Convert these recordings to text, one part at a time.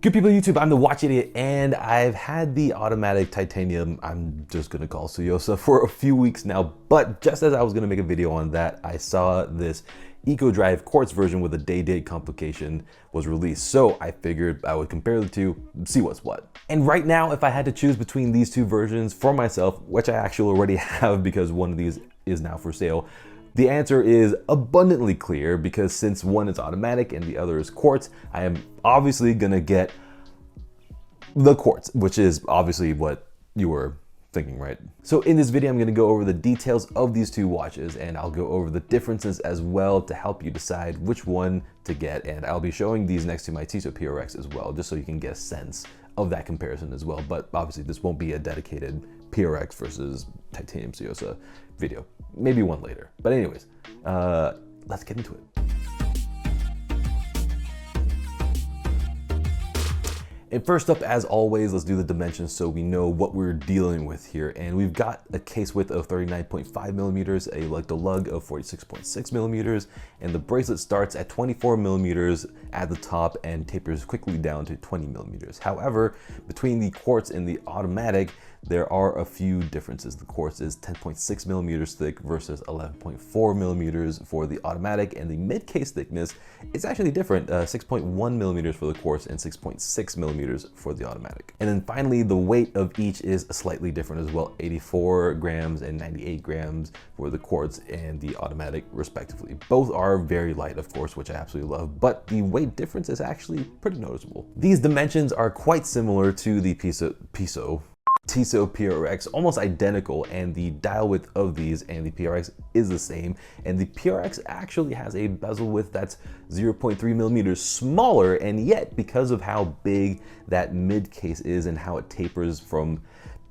Good people of YouTube, I'm the Watch Idiot, and I've had the automatic titanium, I'm just gonna call Tsuyosa, for a few weeks now, but just as I was gonna make a video on that, I saw this EcoDrive Quartz version with a day-date complication was released. So I figured I would compare the two, see what's what. And right now, if I had to choose between these two versions for myself, which I actually already have because one of these is now for sale, the answer is abundantly clear because since one is automatic and the other is quartz, I am obviously gonna get the quartz, which is obviously what you were thinking, right? So in this video, I'm gonna go over the details of these two watches and I'll go over the differences as well to help you decide which one to get. And I'll be showing these next to my Tissot PRX as well, just so you can get a sense of that comparison as well. But obviously this won't be a dedicated PRX versus titanium Tsuyosa video. Maybe one later. But anyways, let's get into it. And first up, as always, let's do the dimensions so we know what we're dealing with here. And we've got a case width of 39.5 millimeters, a lug to lug of 46.6 millimeters, and the bracelet starts at 24 millimeters at the top and tapers quickly down to 20 millimeters. However, between the quartz and the automatic, there are a few differences. The quartz is 10.6 millimeters thick versus 11.4 millimeters for the automatic, and the mid case thickness is actually different, 6.1 millimeters for the quartz and 6.6 millimeters for the automatic. And then finally, the weight of each is slightly different as well, 84 grams and 98 grams for the quartz and the automatic respectively. Both are very light, of course, which I absolutely love, but the weight difference is actually pretty noticeable. These dimensions are quite similar to the Tissot PRX, almost identical, and the dial width of these and the PRX is the same, and the PRX actually has a bezel width that's 0.3 millimeters smaller, and yet because of how big that mid case is and how it tapers from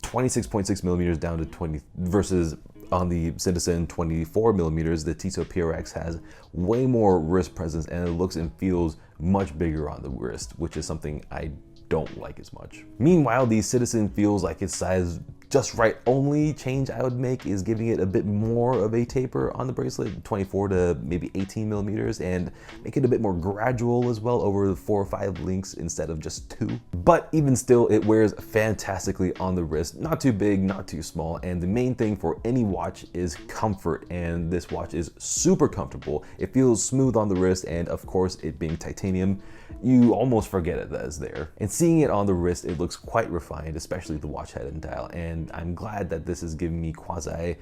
26.6 millimeters down to 20 versus on the Citizen 24 millimeters, the Tissot PRX has way more wrist presence and it looks and feels much bigger on the wrist, which is something I don't like as much. Meanwhile, the Citizen feels like its size just right. Only change I would make is giving it a bit more of a taper on the bracelet, 24 to maybe 18 millimeters, and make it a bit more gradual as well over 4 or 5 links instead of just 2. But even still, it wears fantastically on the wrist. Not too big, not too small, and the main thing for any watch is comfort, and this watch is super comfortable. It feels smooth on the wrist, and of course, it being titanium, you almost forget it that it's there. And seeing it on the wrist, it looks quite refined, especially the watch head and dial, and I'm glad that this is giving me quasi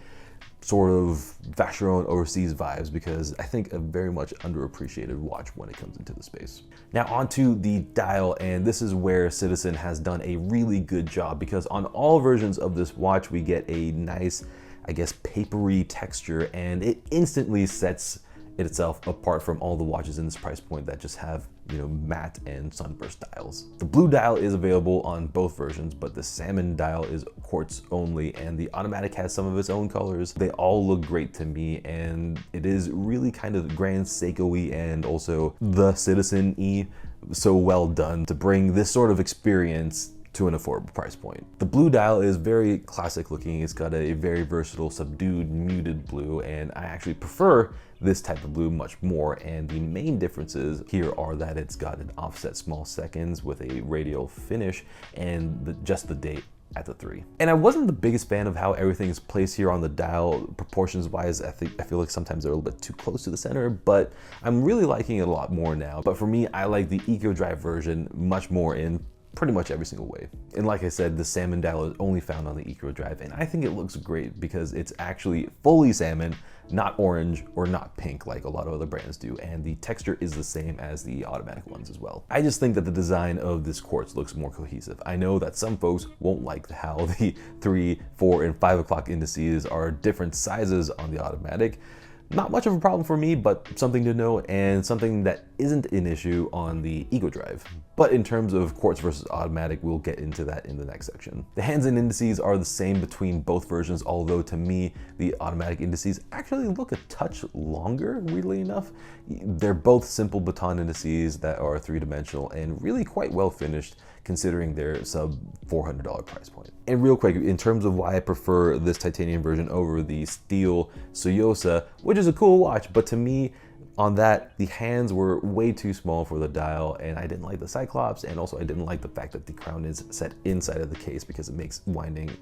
sort of Vacheron overseas vibes because I think a very much underappreciated watch when it comes into the space. Now onto the dial, and this is where Citizen has done a really good job because on all versions of this watch, we get a nice, I guess, papery texture, and it instantly sets itself apart from all the watches in this price point that just have, you know, matte and sunburst dials. The blue dial is available on both versions, but the salmon dial is quartz only, and the automatic has some of its own colors. They all look great to me, and it is really kind of Grand Seiko-y and also the Citizen-y, so well done to bring this sort of experience to an affordable price point. The blue dial is very classic looking. It's got a very versatile, subdued, muted blue, and I actually prefer this type of blue much more, and the main differences here are that it's got an offset small seconds with a radial finish and just the date at the 3. And I wasn't the biggest fan of how everything is placed here on the dial. Proportions wise, I feel like sometimes they're a little bit too close to the center, but I'm really liking it a lot more now. But for me, I like the EcoDrive version much more in pretty much every single way. And like I said, the salmon dial is only found on the EcoDrive, and I think it looks great because it's actually fully salmon, not orange or not pink like a lot of other brands do, and the texture is the same as the automatic ones as well. I just think that the design of this quartz looks more cohesive. I know that some folks won't like how the 3, 4, and 5 o'clock indices are different sizes on the automatic. Not much of a problem for me, but something to know and something that isn't an issue on the EcoDrive. But in terms of quartz versus automatic, we'll get into that in the next section. The hands and indices are the same between both versions, although to me, the automatic indices actually look a touch longer, weirdly enough. They're both simple baton indices that are 3-dimensional and really quite well finished considering their sub $400 price point. And real quick, in terms of why I prefer this titanium version over the steel Tsuyosa, which is a cool watch, but to me, On that, the hands were way too small for the dial, and I didn't like the Cyclops, and also I didn't like the fact that the crown is set inside of the case because it makes winding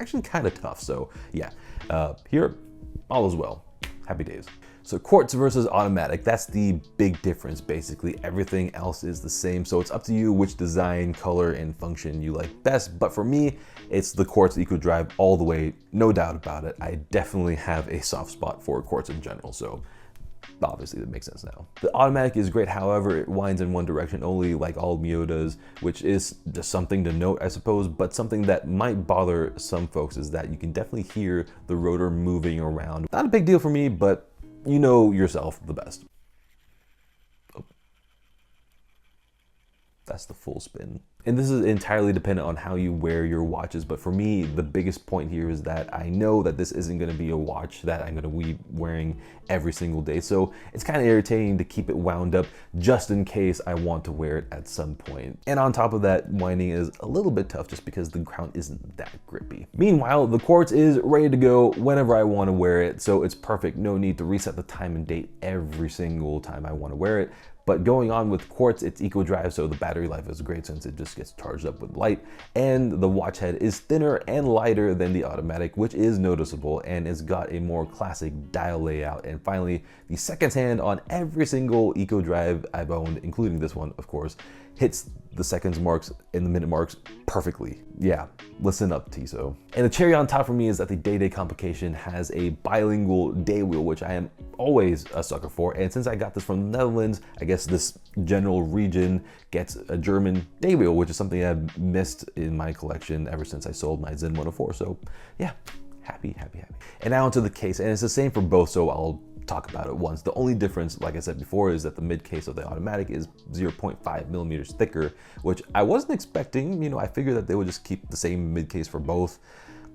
actually kind of tough. So yeah, here, all is well. Happy days. So quartz versus automatic, that's the big difference basically. Everything else is the same, so it's up to you which design, color, and function you like best. But for me, it's the quartz eco drive all the way, no doubt about it. I definitely have a soft spot for quartz in general, so obviously that makes sense now. The automatic is great, however, it winds in one direction only, like all Mio does, which is just something to note, I suppose. But something that might bother some folks is that you can definitely hear the rotor moving around. Not a big deal for me, but you know yourself the best. Oh. That's the full spin. And this is entirely dependent on how you wear your watches, but for me, the biggest point here is that I know that this isn't gonna be a watch that I'm gonna be wearing every single day, so it's kind of irritating to keep it wound up just in case I want to wear it at some point. And on top of that, winding is a little bit tough just because the crown isn't that grippy. Meanwhile, the quartz is ready to go whenever I want to wear it, so it's perfect. No need to reset the time and date every single time I want to wear it. But going on with quartz, it's eco drive, so the battery life is great since it just gets charged up with light, and the watch head is thinner and lighter than the automatic, which is noticeable, and it's got a more classic dial layout. And finally, the seconds hand on every single eco drive I've owned, including this one, of course, hits the seconds marks and the minute marks perfectly. Yeah, listen up, Tissot. And the cherry on top for me is that the Day-Day complication has a bilingual day wheel, which I am always a sucker for. And since I got this from the Netherlands, I guess this general region gets a German day wheel, which is something I've missed in my collection ever since I sold my Zen 104. So yeah, happy. And now onto the case, and it's the same for both, so I'll talk about it once. The only difference, like I said before, is that the mid case of the automatic is 0.5 millimeters thicker, which I wasn't expecting. You know, I figured that they would just keep the same mid case for both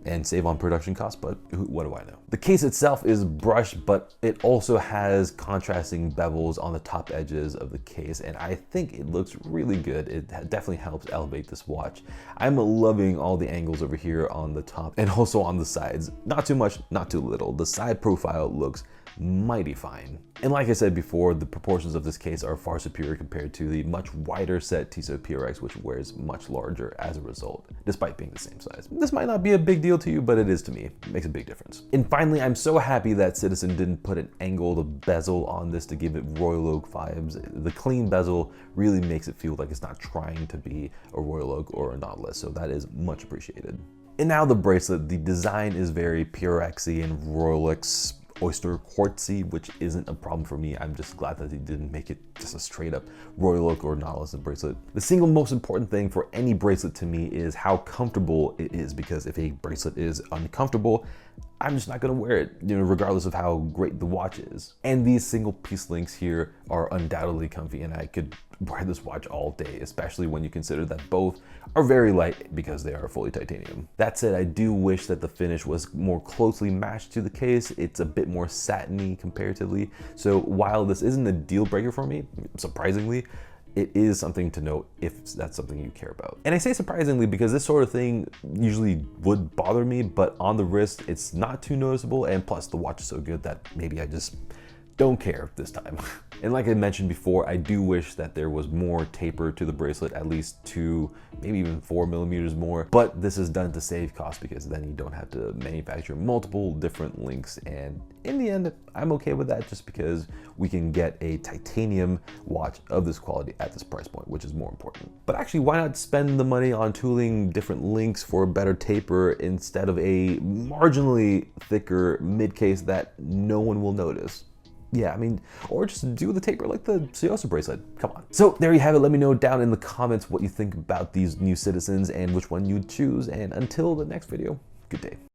and save on production costs, but what do I know? The case itself is brushed, but it also has contrasting bevels on the top edges of the case, and I think it looks really good. It definitely helps elevate this watch. I'm loving all the angles over here on the top and also on the sides. Not too much, not too little. The side profile looks mighty fine. And like I said before, the proportions of this case are far superior compared to the much wider set Tissot PRX, which wears much larger as a result, despite being the same size. This might not be a big deal to you, but it is to me. It makes a big difference. And finally, I'm so happy that Citizen didn't put an angled bezel on this to give it Royal Oak vibes. The clean bezel really makes it feel like it's not trying to be a Royal Oak or a Nautilus, so that is much appreciated. And now the bracelet. The design is very PRX-y and Rolex oyster quartzy, which isn't a problem for me. I'm just glad that they didn't make it just a straight up Royal Oak or Nautilus bracelet. The single most important thing for any bracelet to me is how comfortable it is, because if a bracelet is uncomfortable, I'm just not gonna wear it, you know, regardless of how great the watch is. And these single piece links here are undoubtedly comfy, and I could wear this watch all day, especially when you consider that both are very light because they are fully titanium. That said, I do wish that the finish was more closely matched to the case. It's a bit more satiny comparatively. So while this isn't a deal breaker for me, surprisingly, it is something to note if that's something you care about. And I say surprisingly because this sort of thing usually would bother me, but on the wrist, it's not too noticeable. And plus the watch is so good that maybe I just don't care this time. And like I mentioned before, I do wish that there was more taper to the bracelet, at least 2, maybe even 4 millimeters more. But this is done to save cost because then you don't have to manufacture multiple different links. And in the end, I'm okay with that just because we can get a titanium watch of this quality at this price point, which is more important. But actually, why not spend the money on tooling different links for a better taper instead of a marginally thicker mid case that no one will notice? Yeah, I mean, or just do the taper like the Tsuyosa bracelet. Come on. So there you have it. Let me know down in the comments what you think about these new Citizens and which one you'd choose. And until the next video, good day.